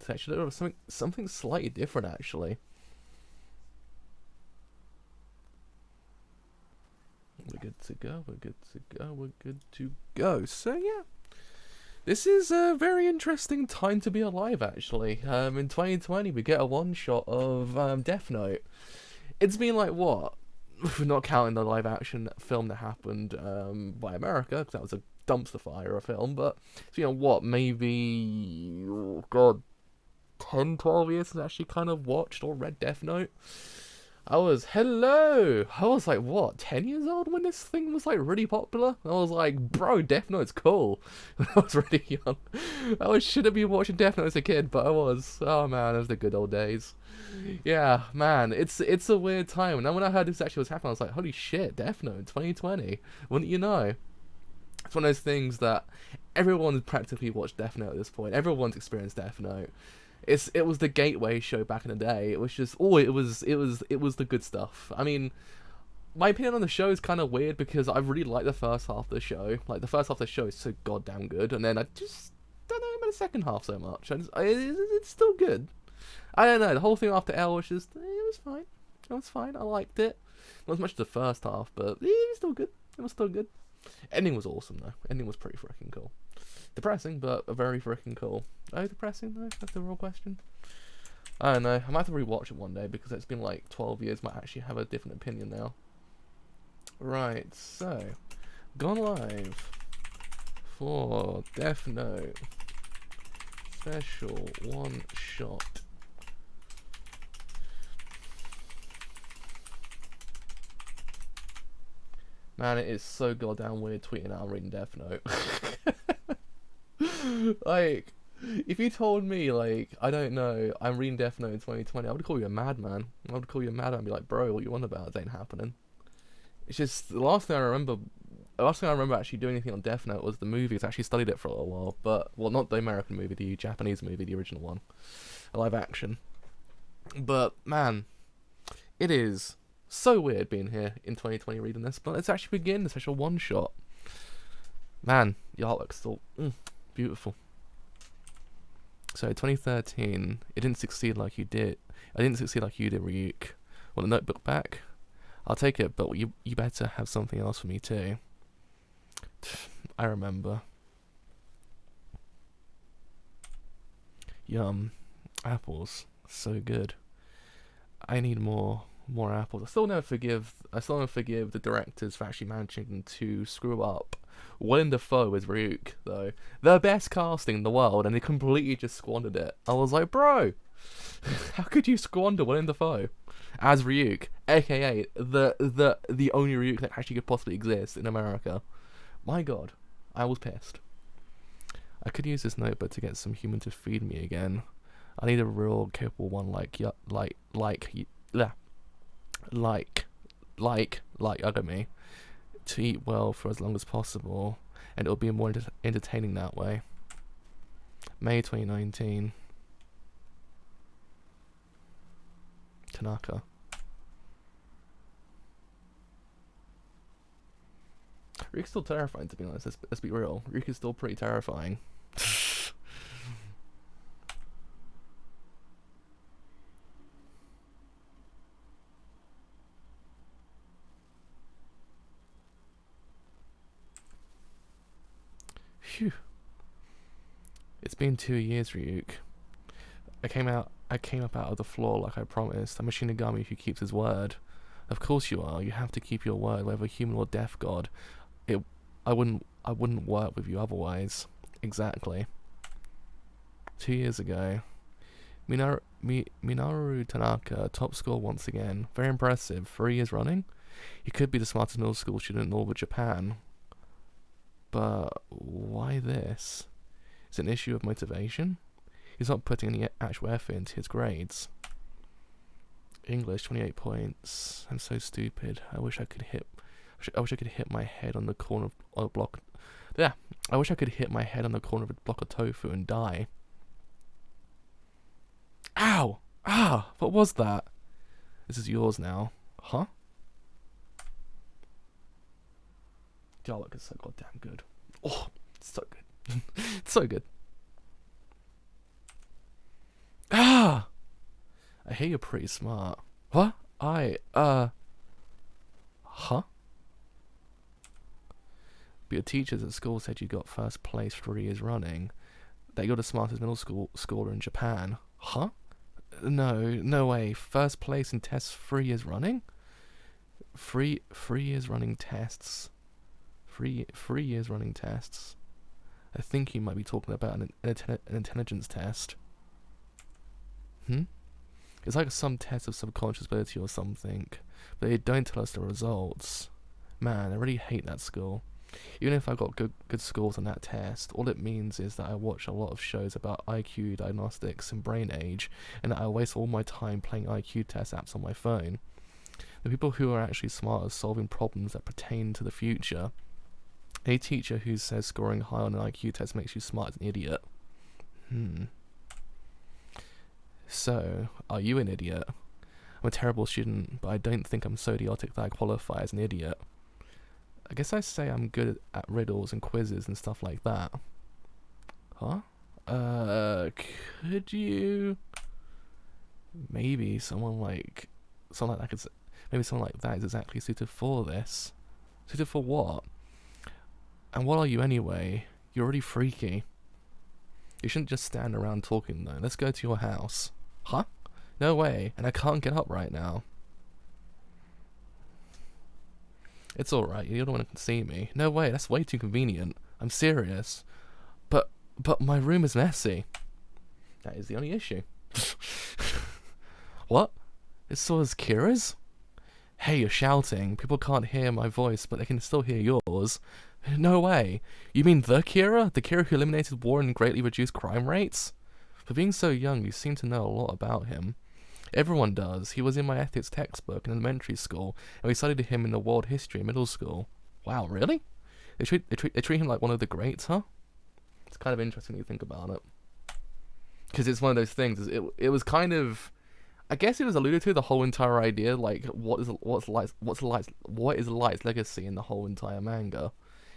Actually, something slightly different actually. We're good to go. We're good to go. We're good to go. So yeah, this is a very interesting time to be alive. Actually, in 2020 we get a one shot of Death Note. It's been like what? Not counting the live action film that happened by America, because that was a dumpster fire of a film. But so, you know what? Maybe oh god, 10, 12 years since I actually kind of watched or read Death Note. I was like, what, 10 years old when this thing was like really popular? I was like, bro, Death Note's cool. When I was really young. Shouldn't be watching Death Note as a kid, but I was. Oh man, those were the good old days. Yeah, man, it's a weird time. And then when I heard this actually was happening, I was like, holy shit, Death Note 2020. Wouldn't you know? It's one of those things that everyone's practically watched Death Note at this point. Everyone's experienced Death Note. It was the gateway show back in the day. It was just it was the good stuff. I mean, my opinion on the show is kind of weird because I really like the first half of the show. Like the first half of the show is so goddamn good, and then I just don't know about the second half so much. It's still good. I don't know. The whole thing after L was just it was fine. It was fine. I liked it. Not as much as the first half, but it was still good. It was still good. Ending was awesome though. Ending was pretty freaking cool. Depressing, but very freaking cool. Oh, depressing though? That's the real question. I don't know. I might have to rewatch it one day because it's been like 12 years. Might actually have a different opinion now. Right, so gone live for Death Note special one shot. Man, it is so goddamn weird tweeting out I'm reading Death Note. Like, if you told me, like, I don't know, I'm reading Death Note in 2020, I would call you a madman. I would call you a madman and be like, bro, what you want about? It ain't happening. It's just, the last thing I remember actually doing anything on Death Note was the movie. I actually studied it for a little while, but, well, not the American movie, the Japanese movie, the original one. A live action. But, man, it is so weird being here in 2020 reading this, but let's actually begin the special one shot. Man, the artwork's still beautiful. So 2013, it didn't succeed like you did. I didn't succeed like you did, Ryuk. Want the notebook back? I'll take it, but you better have something else for me too. I remember. Yum, apples, so good. I need more apples. I still never forgive the directors for actually managing to screw up Willem Dafoe as Ryuk, though. The best casting in the world, and they completely just squandered it. I was like, bro, how could you squander Willem Dafoe as Ryuk, aka the only Ryuk that actually could possibly exist in America? My god, I was pissed. I could use this notebook to get some human to feed me again. I need a real capable one like other me, to eat well for as long as possible, and it'll be more entertaining that way. May 2019. Tanaka. Ryuk's still terrifying, to be honest. Let's be real. Ryuk is still pretty terrifying. Phew. It's been 2 years, Ryuk. I came up out of the floor like I promised. I'm a Shinigami who keeps his word. Of course you are. You have to keep your word, whether human or death god. I wouldn't work with you otherwise. Exactly. 2 years ago. Minoru Tanaka, top score once again. Very impressive. 3 years running? He could be the smartest middle school student in all of Japan. But why this? Is it an issue of motivation? He's not putting any actual effort into his grades. English, 28 points. I'm so stupid. I wish I could hit my head on the corner of a block. Yeah, I wish I could hit my head on the corner of a block of tofu and die. Ow! Ah! What was that? This is yours now. Huh? Dialogue is so goddamn good. Oh, it's so good. It's so good. I hear you're pretty smart. What? Huh? But your teachers at school said you got first place 3 years running. That you're the smartest middle schooler in Japan. Huh? No way. First place in tests 3 years running? 3 years running tests. 3 years running tests. I think you might be talking about an intelligence test. It's like some test of subconscious ability or something, but they don't tell us the results. Man, I really hate that school. Even if I got good scores on that test, all it means is that I watch a lot of shows about IQ diagnostics and brain age, and that I waste all my time playing IQ test apps on my phone. The people who are actually smart are solving problems that pertain to the future. A teacher who says scoring high on an IQ test makes you smart is an idiot. So, are you an idiot? I'm a terrible student, but I don't think I'm so idiotic that I qualify as an idiot. I guess I say I'm good at riddles and quizzes and stuff like that. Huh? Could you... Maybe someone like that maybe someone like that is exactly suited for this. Suited for what? And what are you anyway? You're already freaky. You shouldn't just stand around talking though. Let's go to your house. Huh? No way, and I can't get up right now. It's alright, you're the one who can see me. No way, that's way too convenient. I'm serious. But my room is messy. That is the only issue. What? It's so is Kira's? Hey, you're shouting. People can't hear my voice, but they can still hear yours. No way. You mean the Kira? The Kira who eliminated war and greatly reduced crime rates? For being so young, you seem to know a lot about him. Everyone does. He was in my ethics textbook in elementary school, and we studied him in the world history in middle school. Wow, really? They treat him like one of the greats, huh? It's kind of interesting when you think about it. Because it's one of those things, it was kind of... I guess it was alluded to the whole entire idea, like, what is Light's legacy in the whole entire manga?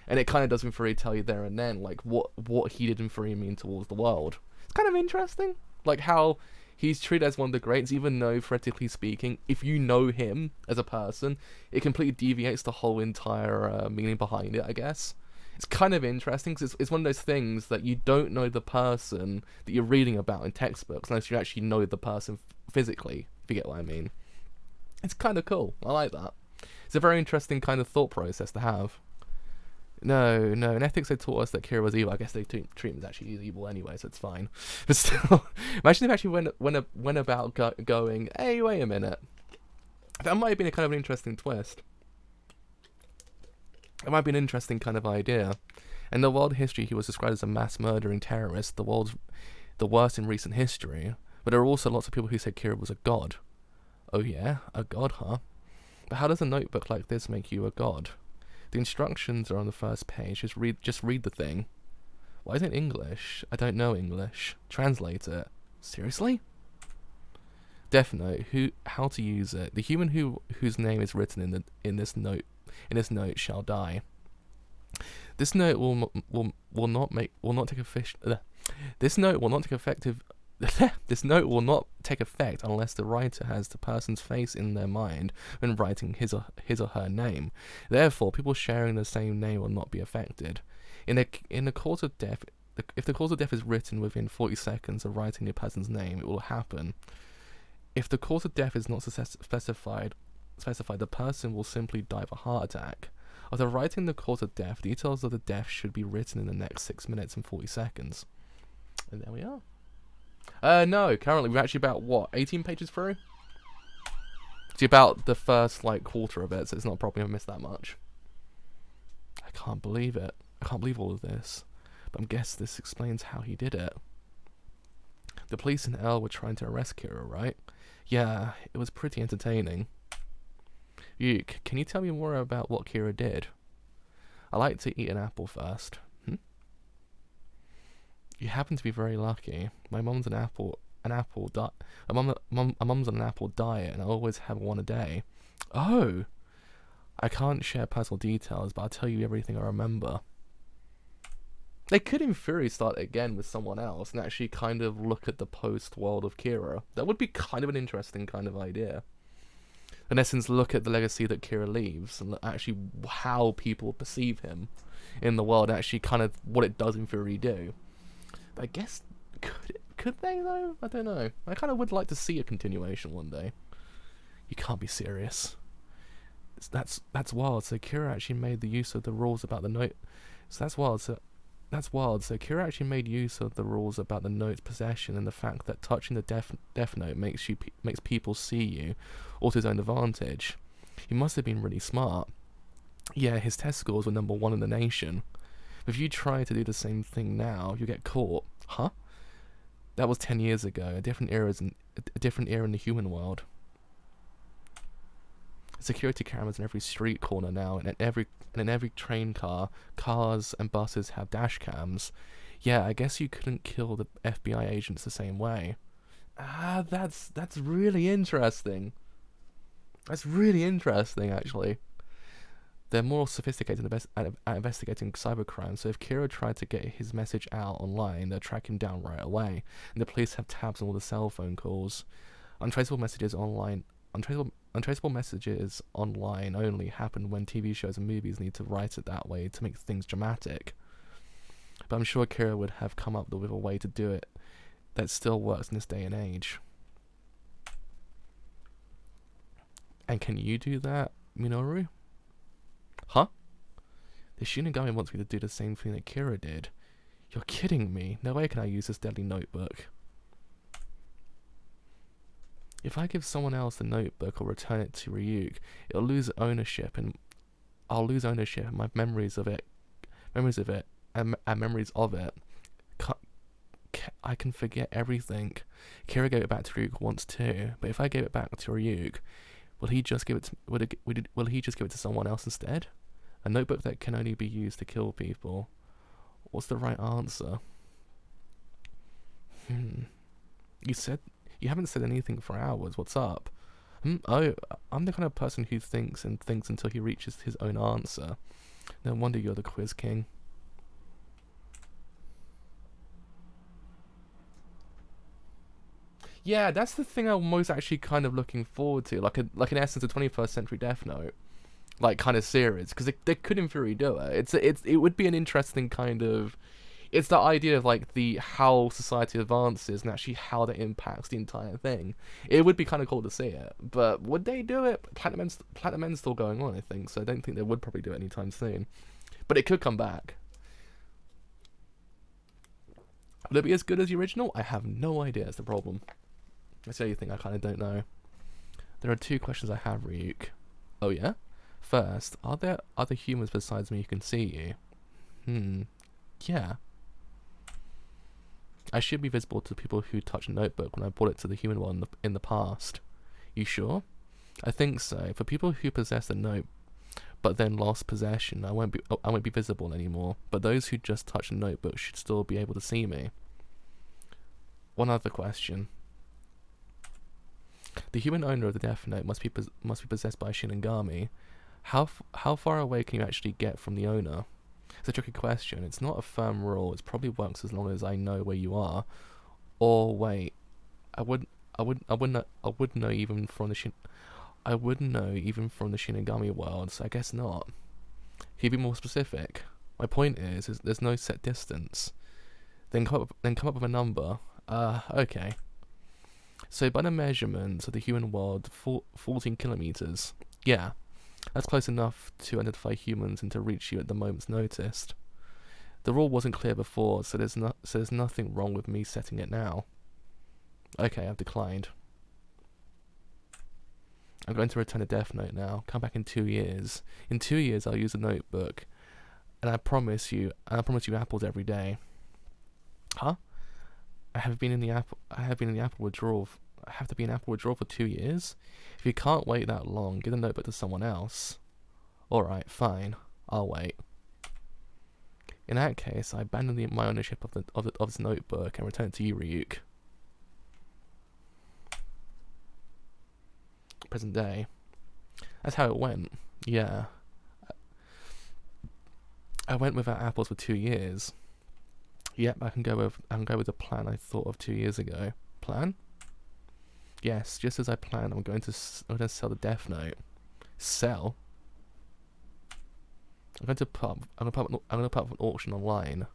And it kind of doesn't really tell you there and then, like, what he did and for you mean towards the world. It's kind of interesting, like, how he's treated as one of the greats, even though, theoretically speaking, if you know him as a person, it completely deviates the whole entire meaning behind it, I guess. It's kind of interesting, because it's one of those things that you don't know the person that you're reading about in textbooks, unless you actually know the person physically, if you get what I mean. It's kind of cool. I like that. It's a very interesting kind of thought process to have. No, in ethics they taught us that Kira was evil. I guess they treat him as actually evil anyway, so it's fine. But still, imagine if actually went about going, hey, wait a minute. That might have been a kind of an interesting twist. It might be an interesting kind of idea. In the world history, he was described as a mass murdering terrorist, the worst in recent history. But there are also lots of people who said Kira was a god. Oh yeah, a god, huh? But how does a notebook like this make you a god? The instructions are on the first page. Just read the thing. Why is it English? I don't know English. Translate it. Seriously? Death Note. How to use it. The human whose name is written in this note shall die. This note will not take effect unless the writer has the person's face in their mind when writing his or her name. Therefore, people sharing the same name will not be affected. In the cause of death, if the cause of death is written within 40 seconds of writing the person's name, it will happen. If the cause of death is not specified, the person will simply die of a heart attack. After writing the cause of death, details of the death should be written in the next 6 minutes and 40 seconds. And there we are. No, currently we're actually about, 18 pages through? It's about the first, quarter of it, so it's not probably going to miss that much. I can't believe it. I can't believe all of this. But I guess this explains how he did it. The police and L were trying to arrest Kira, right? Yeah, it was pretty entertaining. Yuke, can you tell me more about what Kira did? I like to eat an apple first. You happen to be very lucky. My mum's on an apple diet, and I always have one a day. Oh! I can't share personal details, but I'll tell you everything I remember. They could, in theory, start again with someone else and actually kind of look at the post-world of Kira. That would be kind of an interesting kind of idea. In essence, look at the legacy that Kira leaves and actually how people perceive him in the world, actually kind of what it does in theory do. But I guess, could they though? I don't know. I kind of would like to see a continuation one day. You can't be serious. That's wild. So Kira actually made the use of the rules about the note. So that's wild. That's wild. So Kira actually made use of the rules about the note's possession and the fact that touching the death note makes people see you, all to his own advantage. He must have been really smart. Yeah, his test scores were #1 in the nation. If you try to do the same thing now, you get caught. Huh? That was 10 years ago. A different era in the human world. Security cameras in every street corner now, and in every train car, cars and buses have dash cams. Yeah, I guess you couldn't kill the FBI agents the same way. That's really interesting. That's really interesting, actually. They're more sophisticated at investigating cybercrime, so if Kira tried to get his message out online, they'll track him down right away. And the police have tabs on all the cell phone calls. Untraceable messages online only happen when TV shows and movies need to write it that way to make things dramatic. But I'm sure Kira would have come up with a way to do it that still works in this day and age. And can you do that, Minoru? Huh? The Shinigami wants me to do the same thing that Kira did. You're kidding me. No way can I use this deadly notebook. If I give someone else the notebook or return it to Ryuk, it'll lose ownership, and I'll lose ownership and my memories of it, and memories of it. I can forget everything. Kira gave it back to Ryuk once too, but if I gave it back to Ryuk, will he just give it to someone else instead? A notebook that can only be used to kill people. What's the right answer? You haven't said anything for hours. What's up? Oh, I'm the kind of person who thinks and thinks until he reaches his own answer. No wonder you're the quiz king. Yeah, that's the thing I'm most actually kind of looking forward to, like in essence a 21st century Death Note, like kind of series, because they could in theory do it. It would be an interesting kind of. It's the idea of like how society advances and actually how that impacts the entire thing. It would be kind of cool to see it, but would they do it? Platinum End's still going on, I think, so I don't think they would probably do it anytime soon. But it could come back. Will it be as good as the original? I have no idea. That's the problem. That's the only thing I kind of don't know. There are 2 questions I have, Ryuk. Oh yeah? First, are there other humans besides me who can see you? Yeah. I should be visible to people who touched a notebook when I brought it to the human world in the past. You sure? I think so. For people who possess the note but then lost possession, I won't be visible anymore. But those who just touched the notebook should still be able to see me. One other question. The human owner of the Death Note must be possessed by a Shinigami. How far away can you actually get from the owner? It's a tricky question. It's not a firm rule. It probably works as long as I know where you are. Or wait, I would know even from the Shinigami world. So I guess not. Can you be more specific? My point is there's no set distance. Then come up with a number. Okay. So by the measurements of the human world, 14 kilometers. Yeah. That's close enough to identify humans and to reach you at the moment's notice. The rule wasn't clear before, so there's nothing wrong with me setting it now. Okay, I've declined. I'm going to return a Death Note now. Come back in 2 years. In 2 years, I'll use the notebook, and I promise you apples every day. Huh? I have to be in the apple withdrawal for 2 years? If you can't wait that long, give the notebook to someone else. Alright, fine. I'll wait. In that case, I abandon my ownership of this notebook and return it to you, Ryuk. Present day. That's how it went. Yeah. I went without apples for 2 years. Yep, I can go with the plan I thought of 2 years ago. Plan? Yes, just as I planned. I'm going to sell the Death Note. Sell? I'm going to put up an auction online.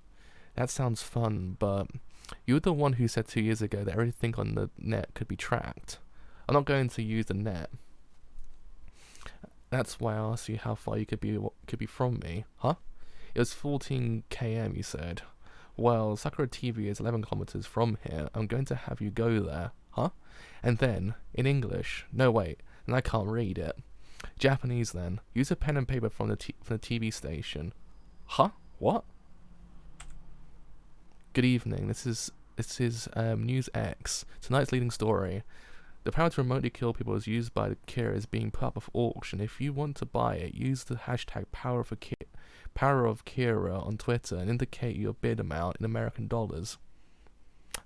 That sounds fun, but you were the one who said 2 years ago that everything on the net could be tracked. I'm not going to use the net. That's why I asked you how far you could be from me, huh? It was 14 km, you said. Well, Sakura TV is 11 kilometers from here. I'm going to have you go there, huh? And then, in English. No, wait, and I can't read it. Japanese then. Use a pen and paper from the TV station. Huh? What? Good evening. This is News X. Tonight's leading story. The power to remotely kill people is used by the Kira is being put up for auction. If you want to buy it, use the hashtag Power of Kira on Twitter and indicate your bid amount in American dollars.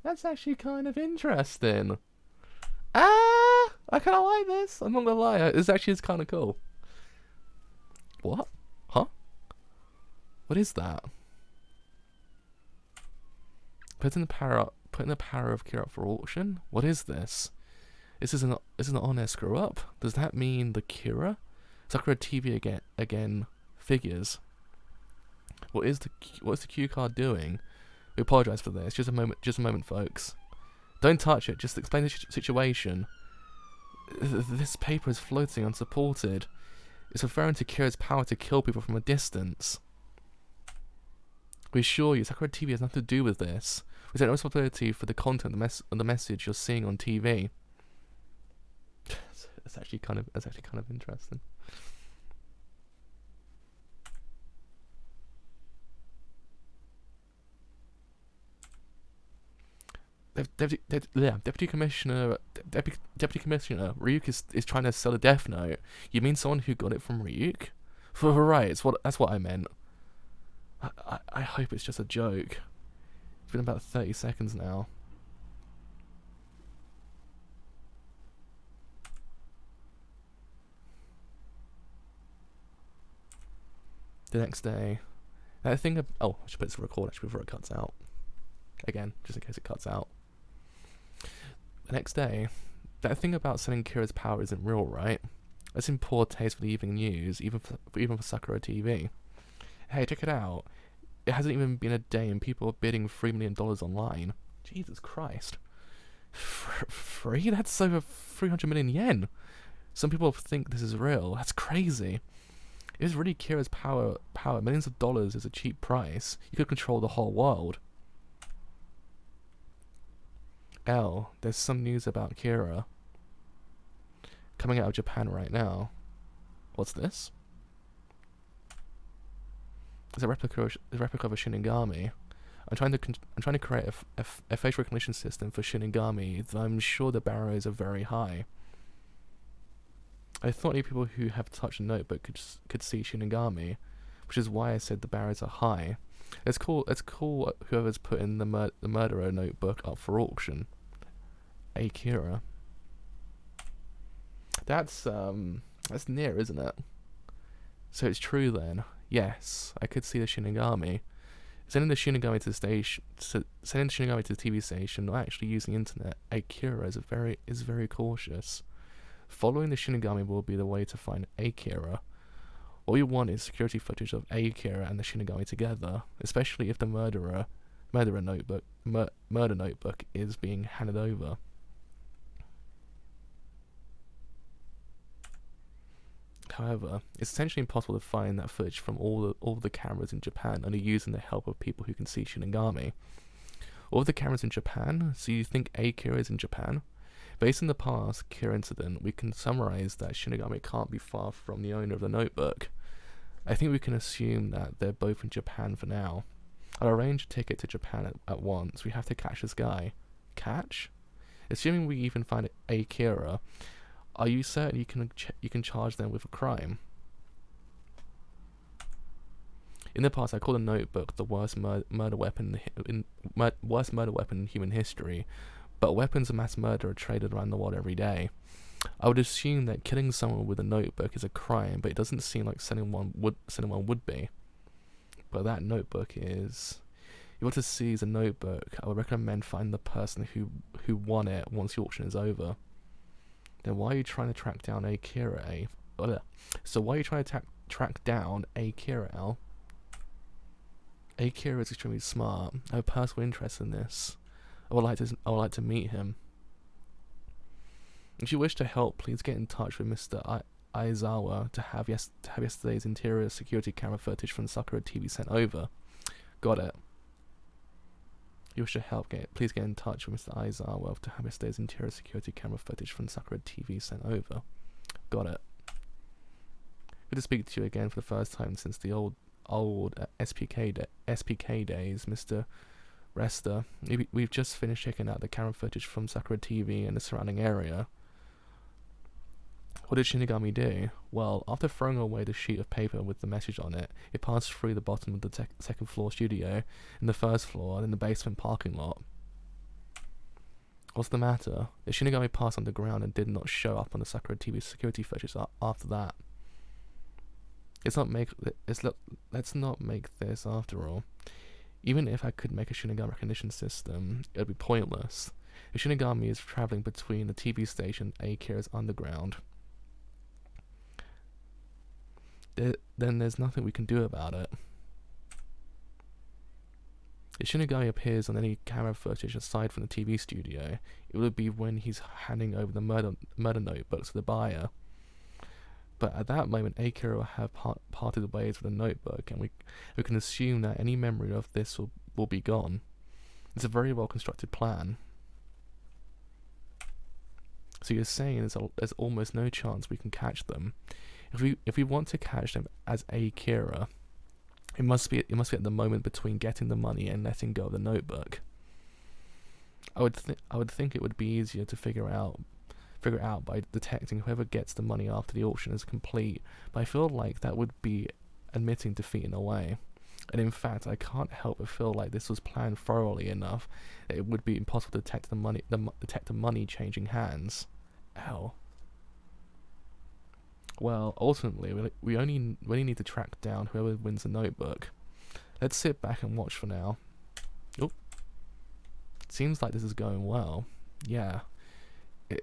That's actually kind of interesting. I kind of like this. I'm not gonna lie. It's kind of cool. What? Huh? What is that? Putting the power of Kira up for auction. What is this? This is an honest screw up. Does that mean the Kira? Sakura TV again figures. What is the cue card doing? We apologize for this. Just a moment, folks. Don't touch it. Just explain the situation. This paper is floating unsupported. It's referring to Kira's power to kill people from a distance. We assure you, Sakura TV has nothing to do with this. We take no responsibility for the content of the message you're seeing on TV. That's actually kind of interesting. Deputy Commissioner Ryuk is trying to sell a Death Note. You mean someone who got it from Ryuk? Right, that's what I meant. I hope it's just a joke. It's been about 30 seconds now. The next day, that thing. Oh, I should put this to record actually before it cuts out. Again, just in case it cuts out. The next day, that thing about selling Kira's power isn't real, right? That's in poor taste for the evening news, even for Sakura TV. Hey, check it out. It hasn't even been a day and people are bidding $3 million online. Jesus Christ. Free? That's over 300 million yen. Some people think this is real. That's crazy. If it's really Kira's power, millions of dollars is a cheap price. You could control the whole world. There's some news about Kira coming out of Japan right now. What's this? It's a replica of a Shinigami. I'm trying to create a facial recognition system for Shinigami that I'm sure the barriers are very high. I thought only people who have touched a notebook could see Shinigami, which is why I said the barriers are high. It's cool whoever's putting the murderer notebook up for auction. Akira. That's near, isn't it? So it's true then. Yes, I could see the Shinigami. Sending the Shinigami to the TV station, not actually using the internet. Akira is very cautious. Following the Shinigami will be the way to find Akira. All you want is security footage of Akira and the Shinigami together, especially if the murder notebook is being handed over. However, it's essentially impossible to find that footage from all the cameras in Japan, only using the help of people who can see Shinigami. All of the cameras in Japan? So you think Akira is in Japan? Based on the past Kira incident, we can summarize that Shinigami can't be far from the owner of the notebook. I think we can assume that they're both in Japan for now. I'll arrange a ticket to Japan at once. We have to catch this guy. Catch? Assuming we even find Akira, are you certain you can charge them with a crime? In the past, I called a notebook the worst murder weapon in human history, but weapons of mass murder are traded around the world every day. I would assume that killing someone with a notebook is a crime, but it doesn't seem like selling one would be. But that notebook is. you want to seize a notebook, I would recommend finding the person who won it once the auction is over. Then why are you trying to track down Akira? So why are you trying to track down Akira, Al? Akira is extremely smart. I have a personal interest in this. I would like to meet him. If you wish to help, please get in touch with Mr. Aizawa to have yesterday's interior security camera footage from Sakura TV sent over. Got it. If you wish to help, please get in touch with Mr. Aizawa to have yesterday's interior security camera footage from Sakura TV sent over. Got it. Good to speak to you again for the first time since the old SPK days, Mr. Resta. We've just finished checking out the camera footage from Sakura TV and the surrounding area. What did Shinigami do? Well, after throwing away the sheet of paper with the message on it, it passed through the bottom of the second floor studio, in the first floor, and in the basement parking lot. What's the matter? The Shinigami passed underground and did not show up on the Sakura TV security footage after that. Let's not make this after all. Even if I could make a Shinigami recognition system, it would be pointless. If Shinigami is traveling between the TV station and Akira's underground, then there's nothing we can do about it. If Shinigami appears on any camera footage aside from the TV studio, it would be when he's handing over the murder notebooks to the buyer. But at that moment, Akira will have parted ways with the notebook, and we can assume that any memory of this will be gone. It's a very well constructed plan. So you're saying there's almost no chance we can catch them. If we want to catch them as Akira, it must be at the moment between getting the money and letting go of the notebook. I would think it would be easier to figure out by detecting whoever gets the money after the auction is complete, but I feel like that would be admitting defeat in a way. And in fact, I can't help but feel like this was planned thoroughly enough that it would be impossible to detect the money changing hands. Ow. Well, ultimately, we only need to track down whoever wins the notebook. Let's sit back and watch for now. Oh, seems like this is going well. Yeah,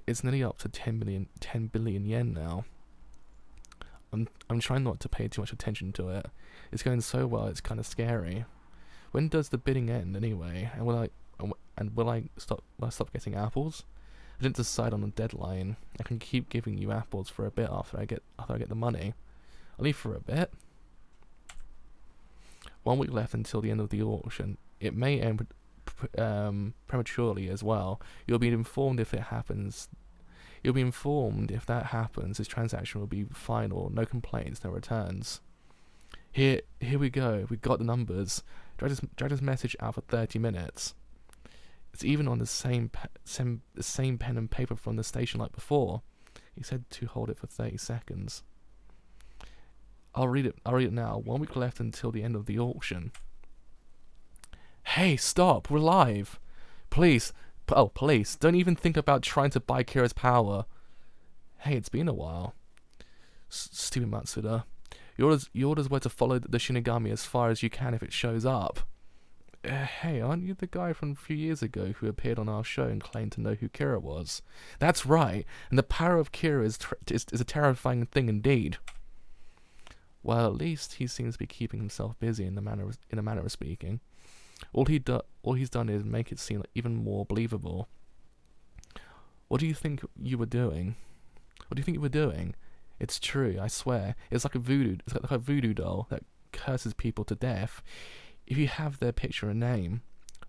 it's nearly up to 10 billion yen now. I'm trying not to pay too much attention to it. It's going so well, it's kind of scary. When does the bidding end anyway? And will I stop getting apples? I didn't decide on a deadline. I can keep giving you apples for a bit after I get the money. Only for a bit. 1 week left until the end of the auction. It may end prematurely as well. You'll be informed if it happens. You'll be informed if that happens. This transaction will be final. No complaints, no returns. Here we go. We got the numbers. Drag this message out for 30 minutes. It's even on the same pen and paper from the station like before. He said to hold it for 30 seconds. I'll read it now. 1 week left until the end of the auction. Hey, stop! We're live. Please, please, don't even think about trying to buy Kira's power. Hey, it's been a while. Stupid Matsuda. Your orders were to follow the Shinigami as far as you can if it shows up. Hey, aren't you the guy from a few years ago who appeared on our show and claimed to know who Kira was? That's right, and the power of Kira is a terrifying thing indeed. Well, at least he seems to be keeping himself busy in a manner of speaking. All he's done is make it seem even more believable. What do you think you were doing? It's true, I swear. It's like a voodoo doll that curses people to death. If you have their picture and name,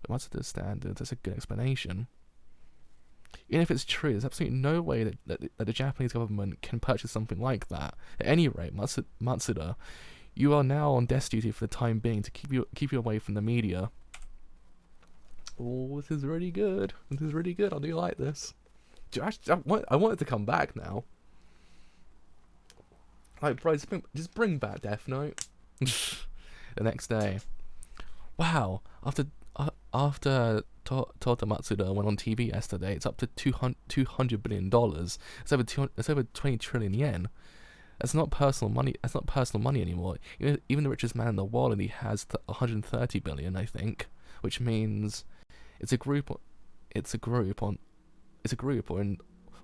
what's the standard? That's a good explanation. Even if it's true, there's absolutely no way that the Japanese government can purchase something like that. At any rate, Matsuda, you are now on desk duty for the time being to keep you away from the media. Oh, this is really good. I do like this. I want it to come back now. Like, bro, just bring back Death Note. The next day. Wow, after Tota Matsuda went on TV yesterday, it's up to $200 billion. It's over 20 trillion yen. That's not personal money. That's not personal money anymore. Even the richest man in the world, and he has 130 billion, I think. which means it's a group, or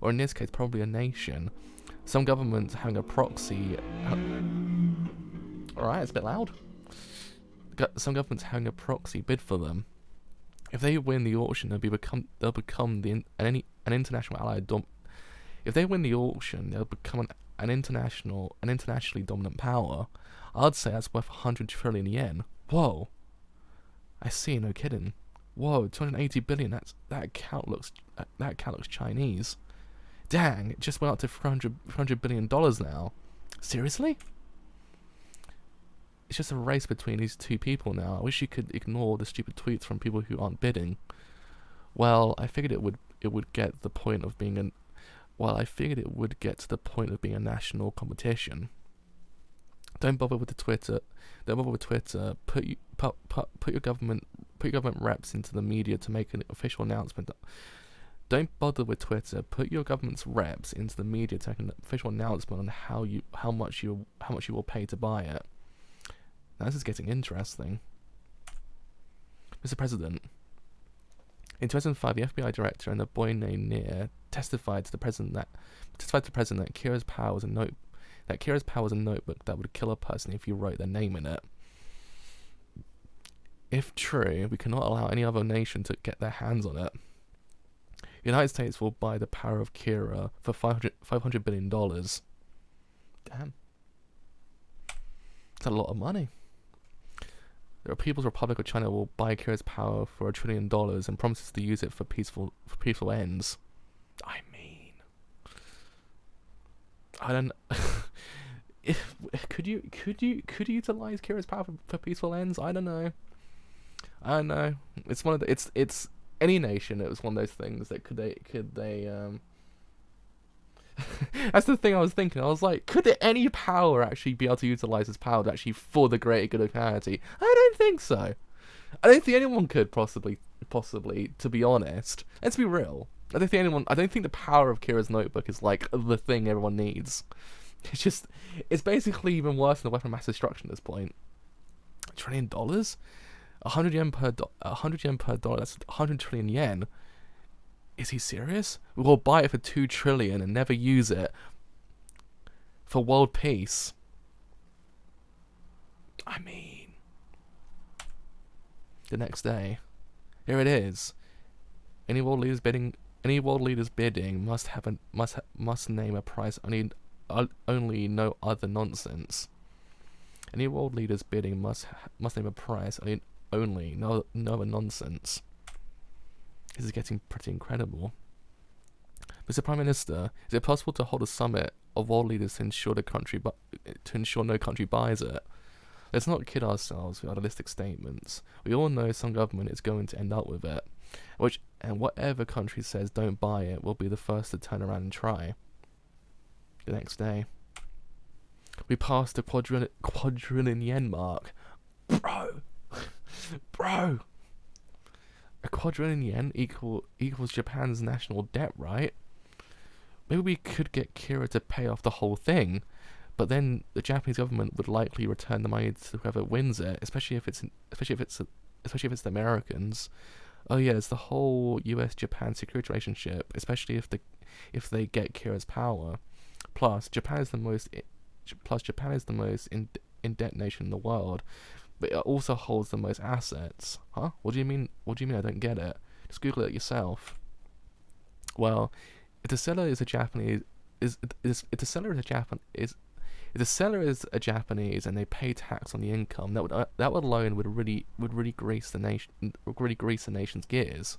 in this case probably a nation. Some governments having a proxy. Alright, it's a bit loud. Some governments having a proxy bid for them. If they win the auction, they'll become an international ally. If they win the auction, they'll become an internationally dominant power. I'd say that's worth 100 trillion yen. Whoa. I see, no kidding. Whoa, 280 billion. That account looks Chinese. Dang, it just went up to $300 billion now. Seriously? It's just a race between these two people now. I wish you could ignore the stupid tweets from people who aren't bidding. Well, I figured it would get to the point of being a national competition. Don't bother with Twitter. Put your government reps into the media to make an official announcement. Don't bother with Twitter. Put your government's reps into the media to make an official announcement on how much you will pay to buy it. Now this is getting interesting. Mr. President, in 2005, the FBI director and a boy named Near testified to the president that Kira's power was a notebook that would kill a person if you wrote their name in it. If true, we cannot allow any other nation to get their hands on it. The United States will buy the power of Kira for $500 billion. Damn. That's a lot of money. The People's Republic of China will buy Kira's power for $1 trillion and promises to use it for peaceful ends. I mean, I don't. Could you utilize Kira's power for peaceful ends? I don't know. It's one of the. It's any nation. It was one of those things that could they. That's the thing I was thinking. I was like, could any power actually be able to utilize this power to actually for the greater good of humanity? I don't think so. I don't think anyone could possibly, to be honest. Let's be real. I don't think the power of Kira's notebook is like the thing everyone needs. It's basically even worse than a weapon of mass destruction at this point. $1 trillion? 100 yen per dollar, that's 100 trillion yen. Is he serious? We'll buy it for 2 trillion and never use it for world peace. I mean, the next day, here it is. Any world leaders bidding must name a price only no other nonsense. Any world leaders bidding must name a price only no other nonsense. This is getting pretty incredible. Mr. Prime Minister, is it possible to hold a summit of world leaders to ensure no country buys it? Let's not kid ourselves with idealistic statements. We all know some government is going to end up with it, and whatever country says don't buy it will be the first to turn around and try. The next day, we passed the quadrillion yen mark. Bro. A quadrillion yen equals Japan's national debt, right? Maybe we could get Kira to pay off the whole thing, but then the Japanese government would likely return the money to whoever wins it, especially if it's the Americans. Oh yeah, there's the whole U.S.-Japan security relationship, especially if they get Kira's power. Plus, Japan is the most in debt nation in the world. But it also holds the most assets. Huh? What do you mean? I don't get it. Just Google it yourself. Well, if the seller is a Japanese and they pay tax on the income, that alone would really grease the nation's gears.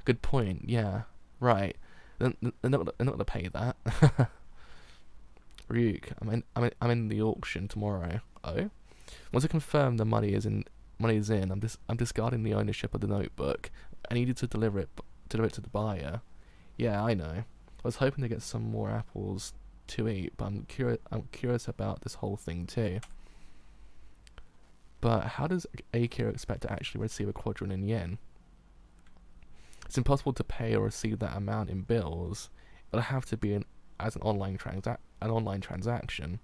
Good point. Yeah. Right. They're not gonna pay that. Ryuk, I'm in the auction tomorrow. Oh. Once I confirm the money is in, I'm discarding the ownership of the notebook. I needed to deliver it to the buyer. Yeah, I know. I was hoping to get some more apples to eat, but I'm curious about this whole thing too. But how does Akira expect to actually receive a quadrillion yen? It's impossible to pay or receive that amount in bills. It'll have to be as an online transaction.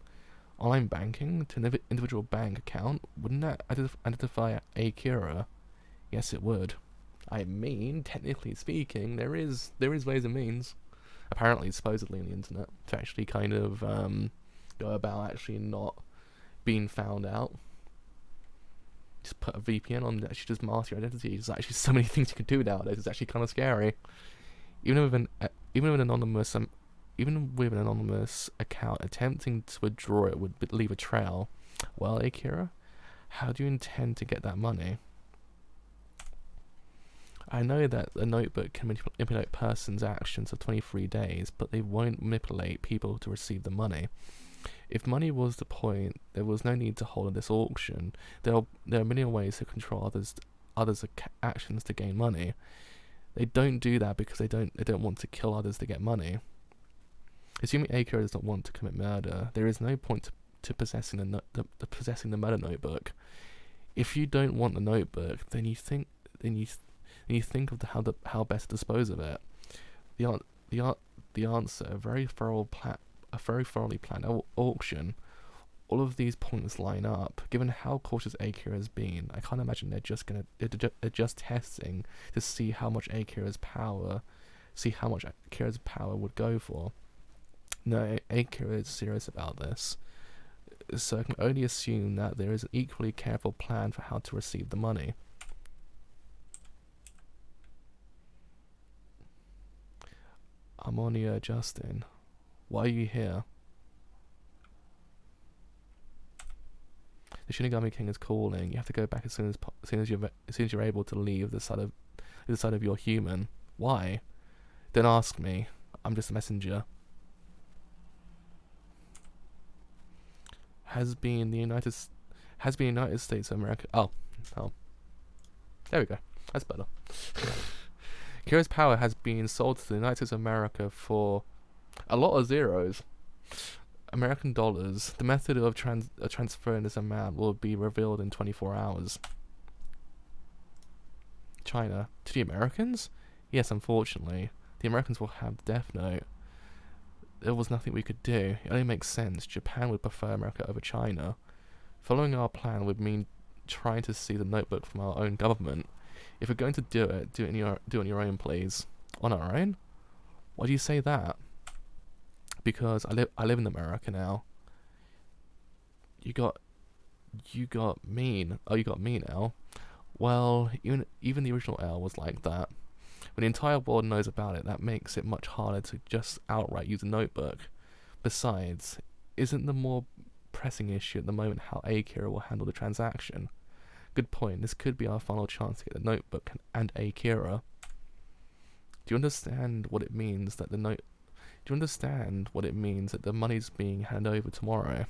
Online banking to an individual bank account, wouldn't that identify Akira? Yes, it would. I mean, technically speaking, there is ways and means, apparently, supposedly on the internet, to actually kind of go about actually not being found out. Just put a VPN on, actually just mask your identity. There's actually so many things you can do nowadays. It's actually kind of scary. Even with an anonymous account, attempting to withdraw it would leave a trail. Well, Akira, how do you intend to get that money? I know that a notebook can manipulate persons' actions for 23 days, but they won't manipulate people to receive the money. If money was the point, there was no need to hold this auction. There are a million ways to control others' actions to gain money. They don't do that because they don't want to kill others to get money. Assuming Akira does not want to commit murder, there is no point to possessing the murder notebook. If you don't want the notebook, then you think of how best to dispose of it. The answer: a very thoroughly planned auction. All of these points line up. Given how cautious Akira has been, I can't imagine they're just testing to see how much Akira's power would go for. No, Akira is serious about this, so I can only assume that there is an equally careful plan for how to receive the money. Harmonia Justin, why are you here? The Shinigami King is calling. You have to go back as soon as you're able to leave the side of your human. Why? Don't ask me. I'm just a messenger. Has been the United States of America. Oh. There we go. That's better. Kira's power has been sold to the United States of America for a lot of zeros. American dollars. The method of transferring this amount will be revealed in 24 hours. China. To the Americans? Yes, unfortunately. The Americans will have the Death Note. There was nothing we could do. It only makes sense. Japan would prefer America over China. Following our plan would mean trying to see the notebook from our own government. If we're going to do it on your own, please. On our own? Why do you say that? Because I live in America now. You got mean. Oh, you got me now. Well, even the original L was like that. When the entire world knows about it, that makes it much harder to just outright use a notebook. Besides, isn't the more pressing issue at the moment how Akira will handle the transaction? Good point. This could be our final chance to get the notebook and Akira. Do you understand what it means that the money's being handed over tomorrow?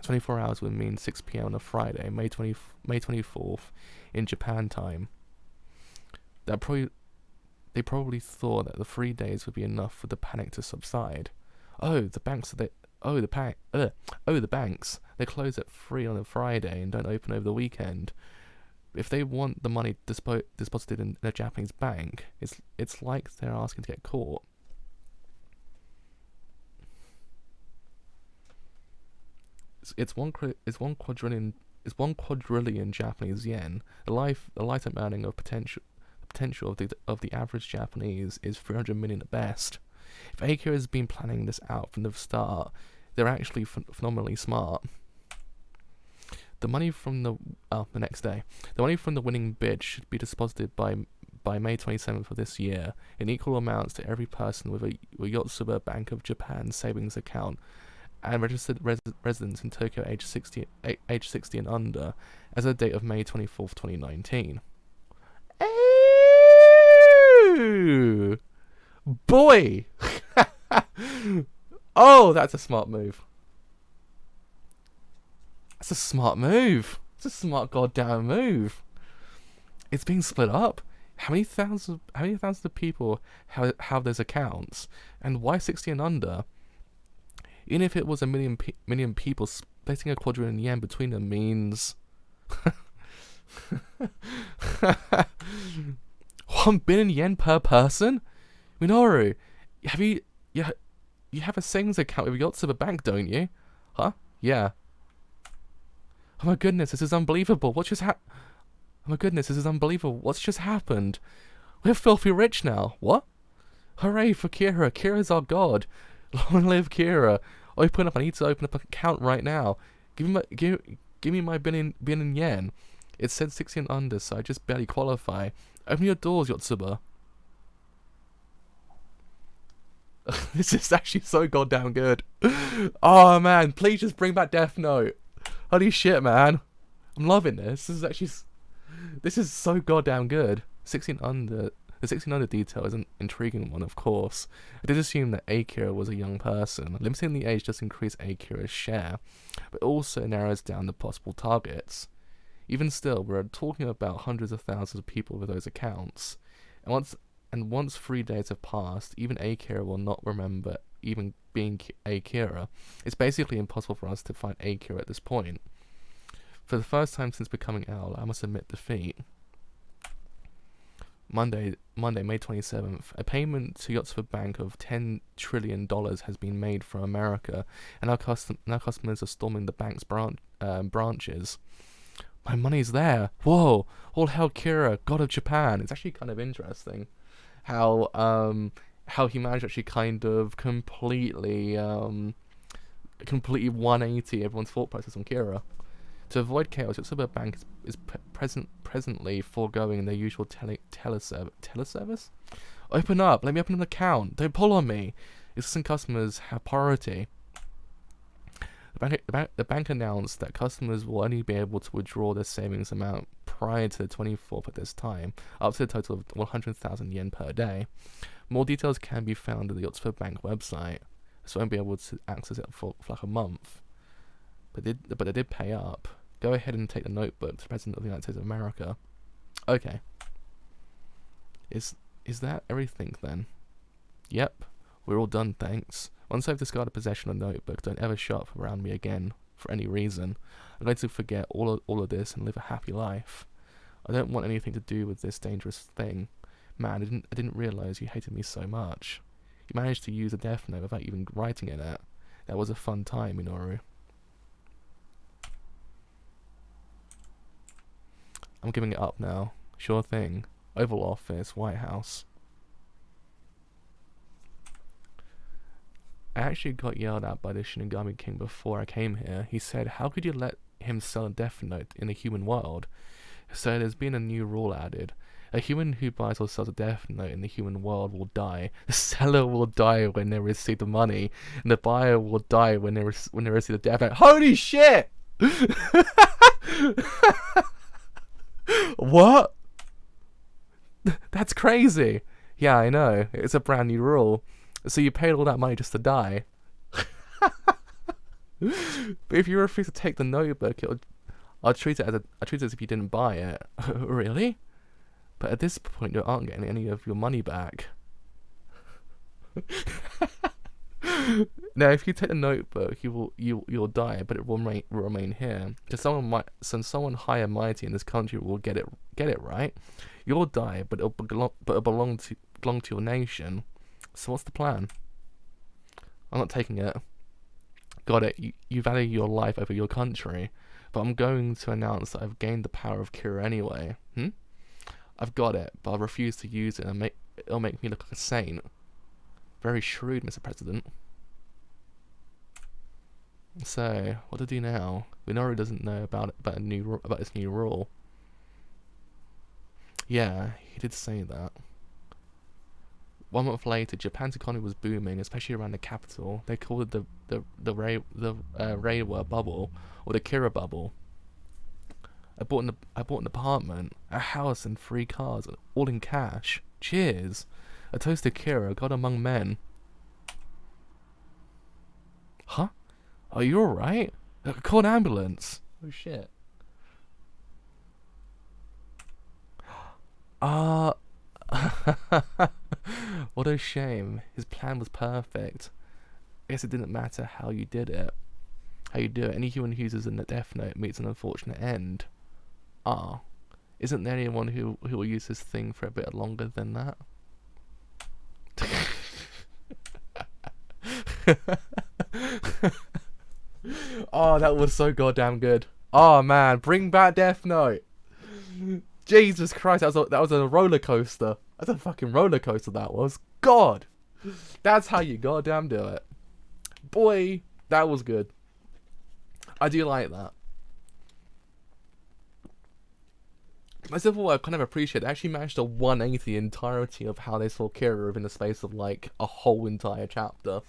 24 hours would mean 6 p.m. on a Friday, May 24th, in Japan time. They probably thought that the 3 days would be enough for the panic to subside. The banks. They close at 3 on a Friday and don't open over the weekend. If they want the money deposited in a Japanese bank, it's like they're asking to get caught. It's one quadrillion Japanese yen. The lifetime earning of potential of the average Japanese is 300 million at best. If Akira has been planning this out from the start, they're actually phenomenally smart. The money from the next day, the money from the winning bid should be deposited by May 27th of this year in equal amounts to every person with a Yotsuba Bank of Japan savings account and registered residents in Tokyo age 60 and under as of the date of May 24th, 2019. Ooh, boy! Oh, that's a smart move. That's a smart move. It's a smart goddamn move. It's being split up. How many thousands of people have those accounts? And why 60 and under? Even if it was a million people, splitting a quadrillion yen between them means 1 billion yen per person? Minoru, you have a savings account with Yotsuba Bank, don't you? Huh? Yeah. Oh my goodness, this is unbelievable. What just happened? my goodness, this is unbelievable. What's just happened? We're filthy rich now. What? Hooray for Kira. Kira's our god. Long live Kira. I need to open up an account right now. Give me my billion yen. It said 16 under, so I just barely qualify. Open your doors, Yotsuba. This is actually so goddamn good. Oh man, please just bring back Death Note. Holy shit, man. I'm loving this. This is so goddamn good. 16 under. The 16 under detail is an intriguing one, of course. I did assume that Akira was a young person. Limiting the age does increase Akira's share, but also narrows down the possible targets. Even still, we're talking about hundreds of thousands of people with those accounts. And once 3 days have passed, even Akira will not remember even being Akira. It's basically impossible for us to find Akira at this point. For the first time since becoming Owl, I must admit defeat. Monday, May 27th, a payment to Yotsuba Bank of $10 trillion has been made from America, and our customers are storming the bank's branches. My money's there. Whoa! All hail Kira, god of Japan. It's actually kind of interesting how he managed to actually kind of completely 180 everyone's thought process on Kira. To avoid chaos, Yotsuba Bank is presently foregoing their usual teleservice. Open up! Let me open an account! Don't pull on me! Existing customers have priority. The bank announced that customers will only be able to withdraw their savings amount prior to the 24th at this time, up to a total of 100,000 yen per day. More details can be found on the Yotsuba Bank website, so I won't be able to access it for like a month. But they did pay up. Go ahead and take the notebook to the President of the United States of America. Okay. Is that everything then? Yep. We're all done, thanks. Once I've discarded possession of the notebook, don't ever show up around me again for any reason. I'm going to forget all of this and live a happy life. I don't want anything to do with this dangerous thing. Man, I didn't realize you hated me so much. You managed to use a death note without even writing in it. That was a fun time, Minoru. I'm giving it up now. Sure thing. Oval Office, White House. I actually got yelled at by the Shinigami King before I came here. He said, how could you let him sell a death note in the human world? So there's been a new rule added. A human who buys or sells a death note in the human world will die. The seller will die when they receive the money, and the buyer will die when they receive the death note. Holy shit! What? That's crazy. Yeah, I know. It's a brand new rule. So you paid all that money just to die. But if you refuse to take the notebook, I'll treat it as if you didn't buy it. Really? But at this point, you aren't getting any of your money back. Now, if you take the notebook, you'll die, but it will remain here. So someone high and mighty in this country will get it right. You'll die, but it'll belong to your nation. So what's the plan? I'm not taking it. Got it. You value your life over your country, but I'm going to announce that I've gained the power of Kira anyway. I've got it, but I refuse to use it, and it'll make me look like a saint. Very shrewd, Mr. President. So, what to do now? Minoru doesn't know about this new rule. Yeah, he did say that. 1 month later, Japan's economy was booming, especially around the capital. They called it the Reiwa bubble, or the Kira bubble. I bought an apartment, a house, and 3 cars, all in cash. Cheers! A toast to Kira, God among men. Huh? Are you alright? Call an ambulance. Oh shit. What a shame. His plan was perfect. I guess it didn't matter how you did it. How you do it. Any human who uses a death note meets an unfortunate end. Isn't there anyone who will use this thing for a bit longer than that? Oh, that was so goddamn good. Oh man, bring back Death Note. Jesus Christ, that was a roller coaster. That's a fucking roller coaster. That was. God, that's how you goddamn do it. Boy, that was good. I do like that. Most of all, I kind of appreciate they actually managed to 180 the entirety of how they saw Kira within the space of like a whole entire chapter.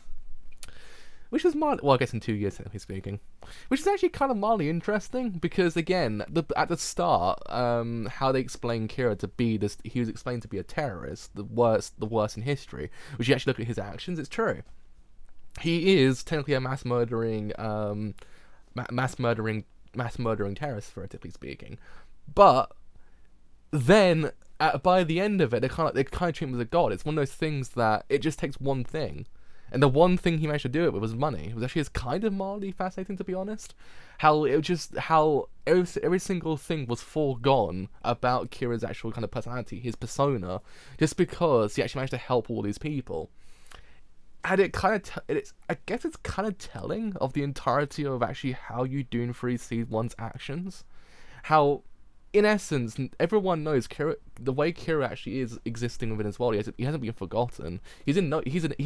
Which is mild, well, I guess in 2 years, technically speaking. Which is actually kind of mildly interesting, because again, at the start, how they explain Kira to be this, he was explained to be a terrorist, the worst in history. Which you actually look at his actions, it's true. He is technically a mass murdering terrorist, theoretically speaking. But then, by the end of it, they kind of treat him as a god. It's one of those things that it just takes one thing. And the one thing he managed to do it with was money. It was actually kind of mildly fascinating, to be honest. How every single thing was foregone about Kira's actual kind of personality, his persona, just because he actually managed to help all these people. And I guess it's kind of telling of the entirety of actually how you do and see one's actions. How, in essence, everyone knows Kira, the way Kira actually is existing within his world. He hasn't been forgotten. He's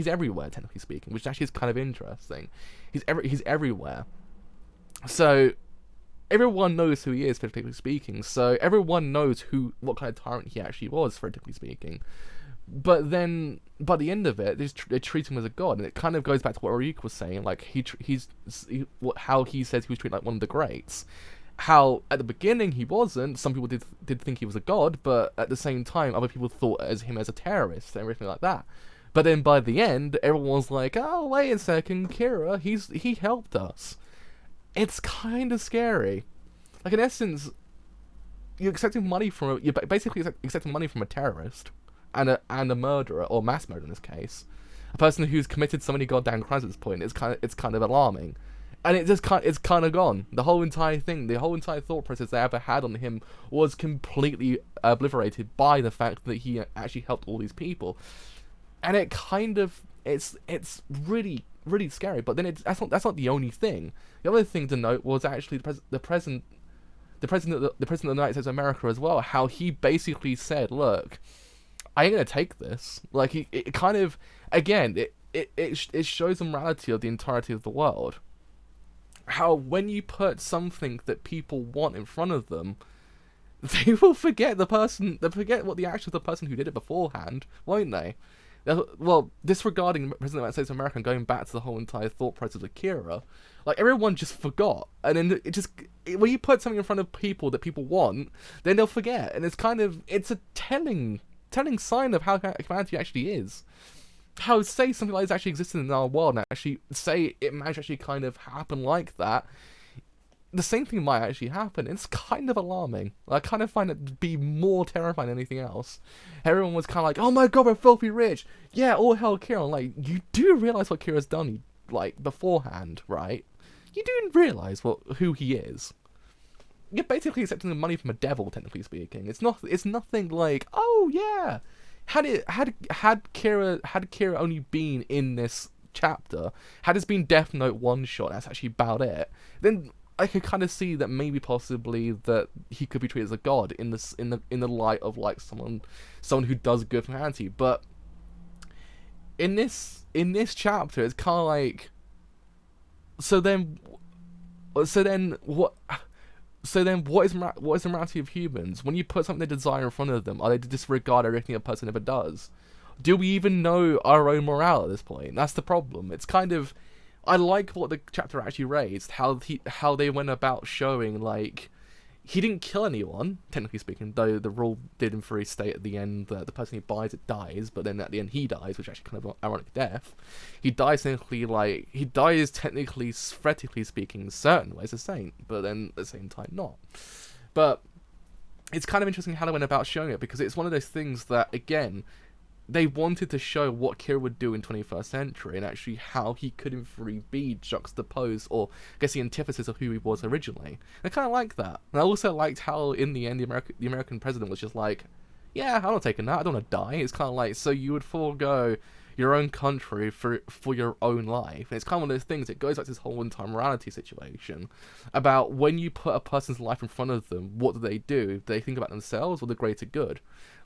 everywhere, technically speaking, which actually is kind of interesting. He's everywhere. So everyone knows who he is, technically speaking. So everyone knows what kind of tyrant he actually was, technically speaking. But then, by the end of it, they treat him as a god, and it kind of goes back to what Ryuk was saying. Like how he says he was treated like one of the greats. How at the beginning he wasn't. Some people did think he was a god, but at the same time, other people thought him as a terrorist and everything like that. But then by the end, everyone was like, "Oh, wait a second, Kira, he helped us." It's kind of scary. Like, in essence, you're basically accepting money from a terrorist and a murderer, or mass murderer in this case, a person who's committed so many goddamn crimes at this point. It's kind of alarming. And it's kind of gone. The whole entire thing, the whole entire thought process they ever had on him was completely obliterated by the fact that he actually helped all these people. And it kind of, it's really, really scary. But then that's not the only thing. The other thing to note was actually the president of the United States of America as well. How he basically said, "Look, I ain't gonna take this." Like it kind of, again, it shows the morality of the entirety of the world. How when you put something that people want in front of them, they will forget what the action of the person who did it beforehand, won't they? Well, disregarding President of the United States of America and going back to the whole entire thought process of Kira, like everyone just forgot, and then when you put something in front of people that people want, then they'll forget, and it's a telling sign of how humanity actually is. How say something like this actually existed in our world, and actually say it might actually kind of happen like that, the same thing might actually happen. It's kind of alarming. I kind of find it to be more terrifying than anything else. Everyone was kind of like, "Oh my god, we're filthy rich." Yeah, all hell Kira. Like, you do realise what Kira's done, like, beforehand, right? You do realise who he is. You're basically accepting the money from a devil, technically speaking. It's nothing like, "Oh yeah." Had Kira only been in this chapter, had this been Death Note one shot, that's actually about it, then I could kind of see that maybe possibly that he could be treated as a god in the light of like someone who does good for humanity. But in this chapter, it's kind of like, so then what is the morality of humans? When you put something they desire in front of them, are they to disregard everything a person ever does? Do we even know our own morale at this point? That's the problem. It's kind of, I like what the chapter actually raised, how they went about showing, like, he didn't kill anyone, technically speaking, though the rule did in theory state at the end that the person who buys it dies, but then at the end he dies, which is actually kind of an ironic death. He dies technically, theoretically speaking, in certain ways a saint, but then at the same time not. But it's kind of interesting how they went about showing it, because it's one of those things that, again, they wanted to show what Kira would do in 21st century, and actually how he could in theory be juxtaposed, or I guess the antithesis of who he was originally. And I kind of like that. And I also liked how in the end the American president was just like, "Yeah, I'm not taking that, I don't want to die." It's kind of like, so you would forego your own country for your own life. And it's kind of one of those things. It goes back to this whole entire morality situation about when you put a person's life in front of them, what do? Do they think about themselves or the greater good?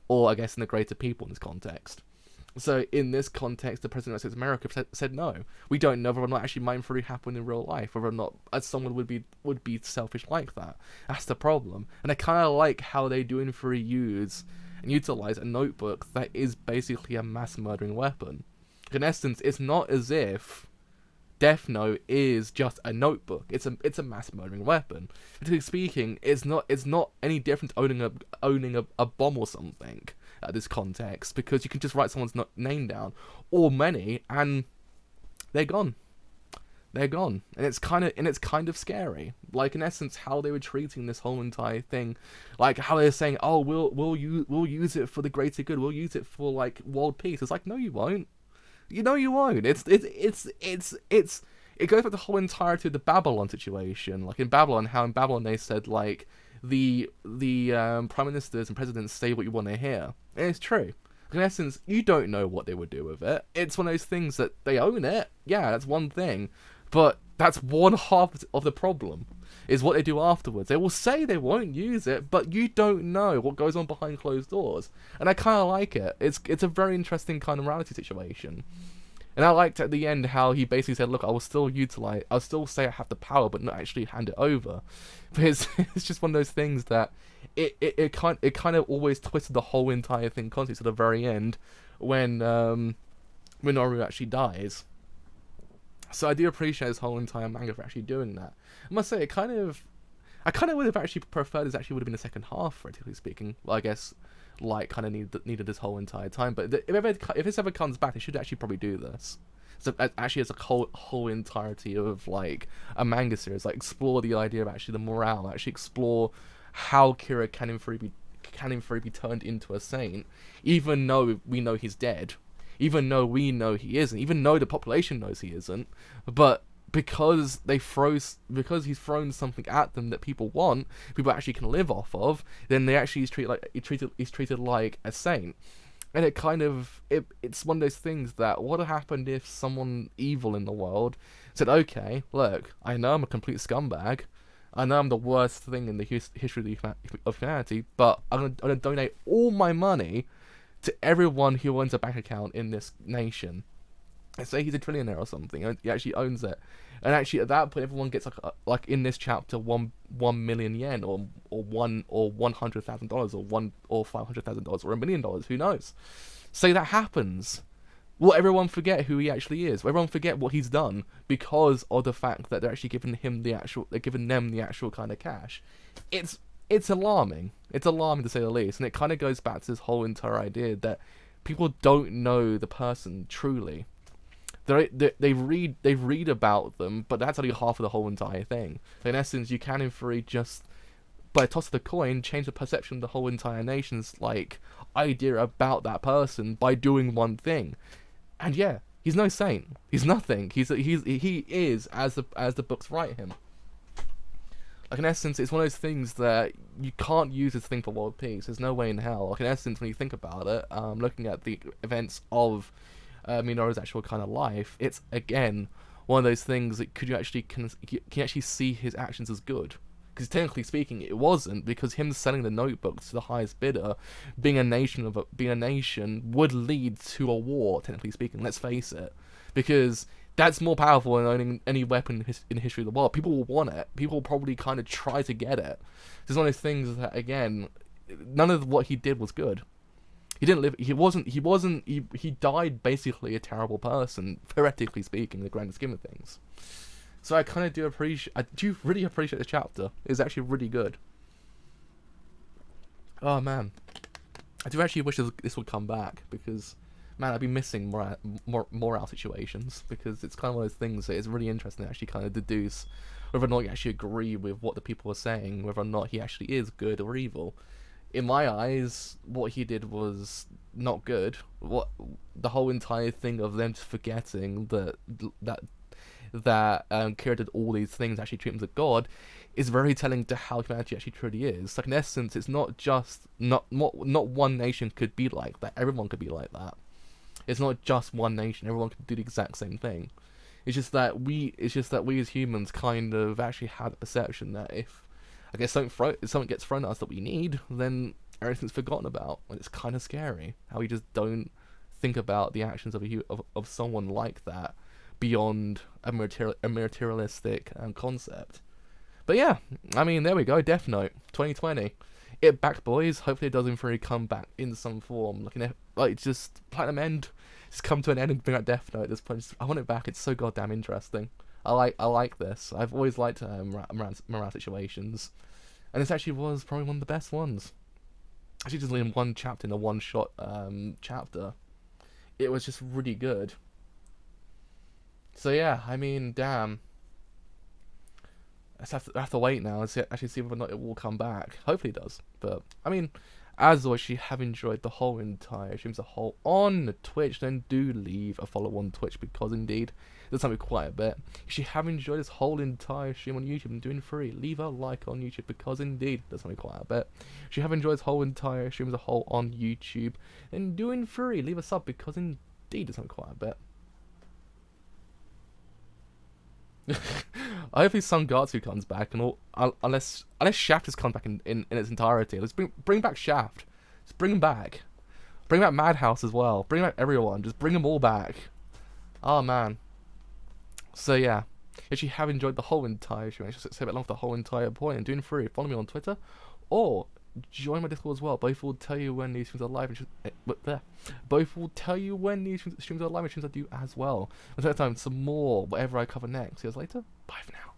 Or, I guess, in the greater people in this context. So, in this context, the President of the United States of America said no. We don't know whether or not actually mindfully happen in real life, whether or not as someone would be selfish like that. That's the problem. And I kind of like how they do and use and utilize a notebook that is basically a mass murdering weapon. In essence, it's not as if Death Note is just a notebook. It's a mass murdering weapon. Particularly speaking, it's not any different to owning a bomb or something at this context, because you can just write someone's name down or many and they're gone. They're gone. And it's kind of scary. Like, in essence, how they were treating this whole entire thing, like how they're saying, "Oh, we'll use it for the greater good. We'll use it for like world peace." It's like, no, you won't. You know you won't. It goes back to the whole entirety of the Babylon situation. Like in Babylon they said like the prime ministers and presidents say what you want to hear. And it's true. In essence, you don't know what they would do with it. It's one of those things that they own it. Yeah, that's one thing. But that's one half of the problem, is what they do afterwards. They will say they won't use it, but you don't know what goes on behind closed doors. And I kind of like it. It's a very interesting kind of morality situation. And I liked at the end how he basically said, look, I'll still say I have the power, but not actually hand it over. Because it's just one of those things that it kind of always twisted the whole entire thing context at the very end when Minoru actually dies. So I do appreciate this whole entire manga for actually doing that. I must say, I kind of would have actually preferred this actually would have been the second half, relatively speaking. Well, I guess Light kind of needed this whole entire time. But if this ever comes back, they should actually probably do this. So actually, as a whole entirety of like a manga series, like explore the idea of actually the morale, actually explore how Kira can in theory be turned into a saint, even though we know he's dead. Even though we know he isn't, even though the population knows he isn't, but because he's thrown something at them that people want, people actually can live off of, then he's treated like a saint. And it's one of those things that what happened if someone evil in the world said, okay, look, I know I'm a complete scumbag, I know I'm the worst thing in the history of humanity, but I'm gonna donate all my money to everyone who owns a bank account in this nation. Let's say he's a trillionaire or something, and he actually owns it. And actually, at that point, everyone gets like in this chapter, 1 million yen, or $100,000, or $500,000, or $1 million. Who knows? Say that happens. Will everyone forget who he actually is? Will everyone forget what he's done because of the fact that they're actually giving them the actual kind of cash? It's alarming. It's alarming to say the least, and it kind of goes back to this whole entire idea that people don't know the person truly. They read about them, but that's only half of the whole entire thing. In essence, you can, in theory, just by a toss of the coin, change the perception of the whole entire nation's like idea about that person by doing one thing. And yeah, he's no saint. He's nothing. He is as the books write him. Like, in essence, it's one of those things that you can't use this thing for world peace. There's no way in hell. Like, in essence, when you think about it, looking at the events of Minoru's actual kind of life, it's, again, one of those things that can you actually see his actions as good. Because technically speaking, it wasn't, because him selling the notebooks to the highest bidder, being a nation would lead to a war, technically speaking, let's face it. Because that's more powerful than owning any weapon in the history of the world. People will want it. People will probably kind of try to get it. It's one of those things that, again, none of what he did was good. He didn't live. He died basically a terrible person, theoretically speaking, in the grand scheme of things. So I kind of do really appreciate the chapter. It's actually really good. Oh man, I do actually wish this would come back, because man, I've been missing morale situations, because it's kind of one of those things that it's really interesting to actually kind of deduce whether or not you actually agree with what the people are saying, whether or not he actually is good or evil. In my eyes, what he did was not good. What the whole entire thing of them forgetting that Kira did all these things, actually treat him as a god, is very telling to how humanity actually truly is. Like, in essence, it's not just not one nation could be like that. Everyone could be like that. It's not just one nation. Everyone can do the exact same thing. It's just that we as humans kind of actually have the perception that if if something gets thrown at us that we need, then everything's forgotten about. And it's kind of scary how we just don't think about the actions of someone like that beyond a materialistic concept. But yeah, I mean, there we go. Death Note 2020. It back, boys. Hopefully it does in theory come back in some form. Just Platinum End. Just come to an end and bring out Death Note at this point. I want it back. It's so goddamn interesting. I like this. I've always liked morale situations, and this actually was probably one of the best ones. Actually, just in one chapter, in a one-shot chapter, it was just really good. So yeah, I mean, damn. I have to wait now and actually see whether or not it will come back. Hopefully it does. But, I mean, as always, if you have enjoyed the whole entire stream as a whole on Twitch, then do leave a follow on Twitch, because indeed, it does help me quite a bit. If you have enjoyed this whole entire stream on YouTube and doing free, leave a like on YouTube, because indeed, it does help me quite a bit. If you have enjoyed this whole entire stream as a whole on YouTube, then doing free, leave a sub, because indeed, it does help me quite a bit. I hope Sangatsu comes back, and unless Shaft has come back in its entirety. Let's bring back Shaft. Just bring him back. Bring back Madhouse as well. Bring back everyone. Just bring them all back. Oh man. So yeah, if you have enjoyed the whole entire stream, I should say it along for the whole entire point and doing free, follow me on Twitter, or join my Discord as well. Both will tell you when these streams are live. Both will tell you when these streams are live and streams I do as well. Until that time, some more whatever I cover next. See you guys later. Bye for now.